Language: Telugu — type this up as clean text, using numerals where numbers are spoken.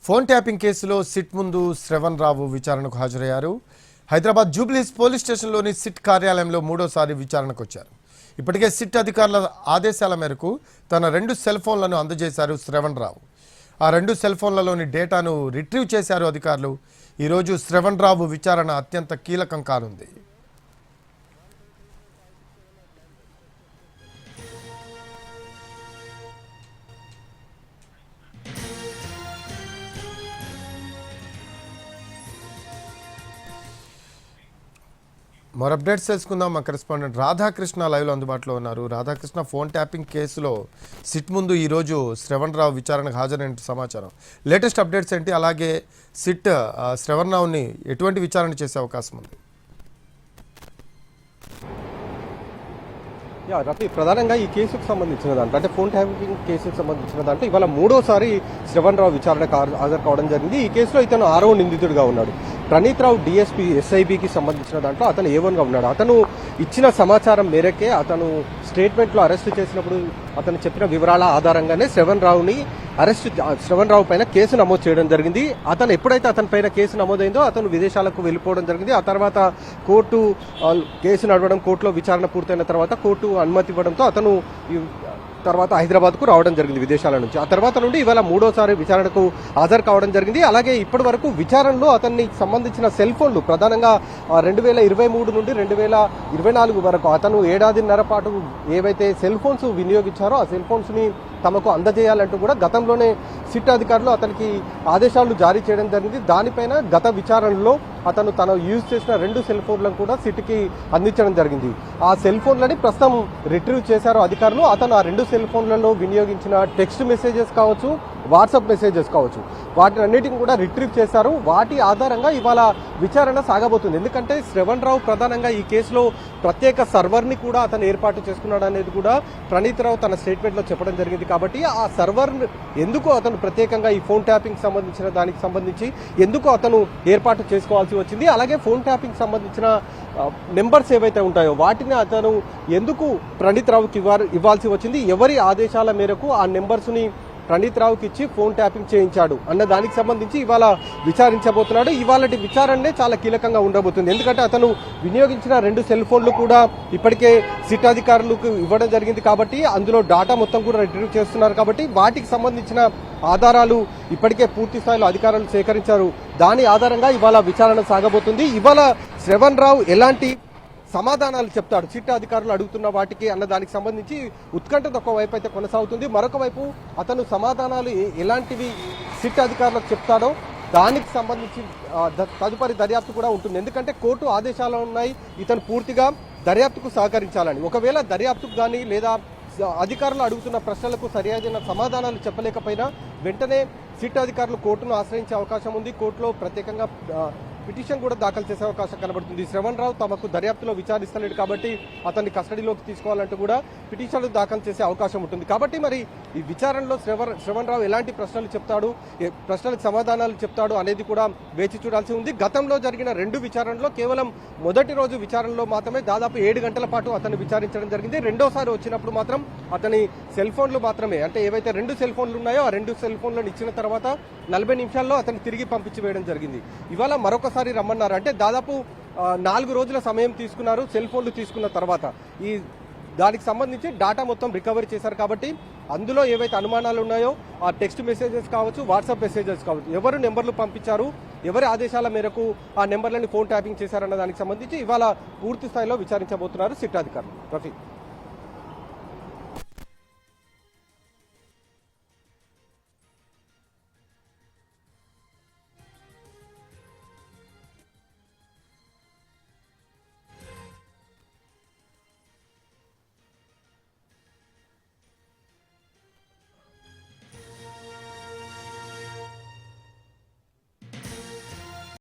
ఫోన్ ట్యాపింగ్ కేసులో సిట్ ముందు శ్రవణ్ రావు విచారణకు హాజరయ్యారు. హైదరాబాద్ జూబ్లీస్ పోలీస్ స్టేషన్లోని సిట్ కార్యాలయంలో మూడోసారి విచారణకు వచ్చారు. ఇప్పటికే సిట్ అధికారుల ఆదేశాల మేరకు తన 2 సెల్ ఫోన్లను అందజేశారు శ్రవణ్ రావు. ఆ 2 సెల్ ఫోన్లలోని డేటాను రిట్రీవ్ చేశారు అధికారులు. ఈరోజు శ్రవణ్ రావు విచారణ అత్యంత కీలకం కానుంది. మరో అప్డేట్స్ తెలుసుకుందాం. మా కరెస్పాండెంట్ రాధాకృష్ణ లైవ్లో అందుబాటులో ఉన్నారు. రాధాకృష్ణ, ఫోన్ ట్యాపింగ్ కేసులో సిట్ ముందు ఈరోజు శ్రవణ్ రావు విచారణకు హాజరైన సమాచారం, లేటెస్ట్ అప్డేట్స్ ఏంటి? అలాగే సిట్ శ్రవణ్ రావుని ఎటువంటి విచారణ చేసే అవకాశం ఉంది? రఫీ, ప్రధానంగా ఈ కేసుకు సంబంధించిన దాంట్లో అంటే ఫోన్ ట్యాపింగ్ కేసుకు సంబంధించిన దాంట్లో ఇవాళ మూడోసారి శ్రవణ్ రావు విచారణకు హాజరు కావడం జరిగింది. ఈ కేసులో ఇతను 6వ నిందితుడిగా ఉన్నాడు. ప్రణీత్ రావు డిఎస్పీ ఎస్ఐబికి సంబంధించిన దాంట్లో అతను A1గా ఉన్నాడు. అతను ఇచ్చిన సమాచారం మేరకే అతను స్టేట్మెంట్లో అరెస్టు చేసినప్పుడు అతను చెప్పిన వివరాల ఆధారంగానే శ్రవణ్ రావు పైన కేసు నమోదు చేయడం జరిగింది. అతను ఎప్పుడైతే అతని పైన కేసు నమోదైందో అతను విదేశాలకు వెళ్ళిపోవడం జరిగింది. ఆ తర్వాత కోర్టు కేసు నడవడం, కోర్టులో విచారణ పూర్తయిన తర్వాత కోర్టు అనుమతి ఇవ్వడంతో అతను తర్వాత హైదరాబాద్కు రావడం జరిగింది విదేశాల నుంచి. ఆ తర్వాత నుండి ఇవాళ మూడోసారి విచారణకు హాజరు కావడం జరిగింది. అలాగే ఇప్పటి వరకు విచారణలో అతన్ని సంబంధించిన సెల్ ఫోన్లు ప్రధానంగా 2023 నుండి 2024 వరకు అతను ఏడాదిన్నర పాటు ఏవైతే సెల్ ఫోన్స్ వినియోగించారో ఆ సెల్ ఫోన్స్ ని తమకు అందజేయాలంటూ కూడా గతంలోనే సిట్ అధికారులు అతనికి ఆదేశాలు జారీ చేయడం జరిగింది. దానిపైన గత విచారణలో అతను తను యూజ్ చేసిన 2 సెల్ ఫోన్లను కూడా సిట్కి అందించడం జరిగింది. ఆ సెల్ ఫోన్లని ప్రస్తుతం రిట్రీవ్ చేశారు అధికారులు. అతను ఆ 2 సెల్ ఫోన్లలో వినియోగించిన టెక్స్ట్ మెసేజెస్ కావచ్చు, వాట్సాప్ మెసేజెస్ కావచ్చు, వాటిని అన్నిటిని కూడా రిట్రీవ్ చేశారు. వాటి ఆధారంగా ఇవాళ విచారణ సాగబోతుంది. ఎందుకంటే శ్రవణ్ రావు ప్రధానంగా ఈ కేసులో ప్రత్యేక సర్వర్ని కూడా అతను ఏర్పాటు చేసుకున్నాడు అనేది కూడా ప్రణీత్ రావు తన స్టేట్మెంట్లో చెప్పడం జరిగింది. కాబట్టి ఆ సర్వర్ ఎందుకు అతను ప్రత్యేకంగా ఈ ఫోన్ ట్యాపింగ్ సంబంధించిన దానికి సంబంధించి ఎందుకు అతను ఏర్పాటు చేసుకోవాల్సి వచ్చింది, అలాగే ఫోన్ ట్యాపింగ్ సంబంధించిన నెంబర్స్ ఏవైతే ఉంటాయో వాటిని అతను ఎందుకు ప్రణీత్ రావుకి ఇవ్వాల్సి వచ్చింది, ఎవరి ఆదేశాల మేరకు ఆ నెంబర్స్ని ప్రణీత్ రావుకి ఇచ్చి ఫోన్ ట్యాపింగ్ చేయించాడు అన్న దానికి సంబంధించి ఇవాళ విచారించబోతున్నాడు. ఇవాళ విచారణే చాలా కీలకంగా ఉండబోతుంది. ఎందుకంటే అతను వినియోగించిన 2 సెల్ ఫోన్లు కూడా ఇప్పటికే సిట్ అధికారులకు ఇవ్వడం జరిగింది. కాబట్టి అందులో డాటా మొత్తం కూడా రిట్రీవ్ చేస్తున్నారు. కాబట్టి వాటికి సంబంధించిన ఆధారాలు ఇప్పటికే పూర్తి స్థాయిలో అధికారులు సేకరించారు. దాని ఆధారంగా ఇవాళ విచారణ సాగబోతుంది. ఇవాళ శ్రవణ్ రావు ఎలాంటి సమాధానాలు చెప్తాడు సిట్ అధికారులు అడుగుతున్న వాటికి అన్న దానికి సంబంధించి ఉత్కంఠత ఒకవైపు అయితే కొనసాగుతుంది. మరొక వైపు అతను సమాధానాలు ఎలాంటివి సిట్ అధికారులకు చెప్తాడో దానికి సంబంధించి తదుపరి దర్యాప్తు కూడా ఉంటుంది. ఎందుకంటే కోర్టు ఆదేశాలు ఉన్నాయి ఇతను పూర్తిగా దర్యాప్తుకు సహకరించాలని. ఒకవేళ దర్యాప్తుకు కానీ లేదా అధికారులు అడుగుతున్న ప్రశ్నలకు సరైన సమాధానాలు చెప్పలేకపోయినా వెంటనే సిట్ అధికారులు కోర్టును ఆశ్రయించే అవకాశం ఉంది. కోర్టులో ప్రత్యేకంగా పిటిషన్ కూడా దాఖలు చేసే అవకాశం కనబడుతుంది. శ్రవణ్ రావు తమకు దర్యాప్తులో విచారిస్తలేడు కాబట్టి అతన్ని కస్టడీలోకి తీసుకోవాలంటూ కూడా పిటిషన్లు దాఖలు చేసే అవకాశం ఉంటుంది. కాబట్టి మరి ఈ విచారణలో శ్రవణ్ రావు ఎలాంటి ప్రశ్నలు చెప్తాడు, ప్రశ్నలకు సమాధానాలు చెప్తాడు అనేది కూడా వేచి చూడాల్సి ఉంది. గతంలో జరిగిన 2 విచారణలో కేవలం మొదటి రోజు విచారణలో మాత్రమే దాదాపు 7 గంటల పాటు అతన్ని విచారించడం జరిగింది. రెండోసారి వచ్చినప్పుడు మాత్రం అతని సెల్ ఫోన్లు మాత్రమే, అంటే ఏవైతే 2 సెల్ ఫోన్లు ఉన్నాయో ఆ 2 సెల్ ఫోన్లను ఇచ్చిన తర్వాత 40 నిమిషాల్లో అతన్ని తిరిగి పంపించి వేయడం జరిగింది. ఇవాళ మరొకసారి రమ్మన్నారు. అంటే దాదాపు 4 రోజుల సమయం తీసుకున్నారు సెల్ ఫోన్లు తీసుకున్న తర్వాత. ఈ దానికి సంబంధించి డాటా మొత్తం రికవరీ చేశారు. కాబట్టి అందులో ఏవైతే అనుమానాలు ఉన్నాయో ఆ టెక్స్ట్ మెసేజెస్ కావచ్చు, వాట్సాప్ మెసేజెస్ కావచ్చు, ఎవరు నెంబర్లు పంపించారు, ఎవరి ఆదేశాల మేరకు ఆ నెంబర్లని ఫోన్ ట్యాపింగ్ చేశారన్న దానికి సంబంధించి ఇవాళ పూర్తి స్థాయిలో విచారించబోతున్నారు సిట్ అధికారులు. రఫీ.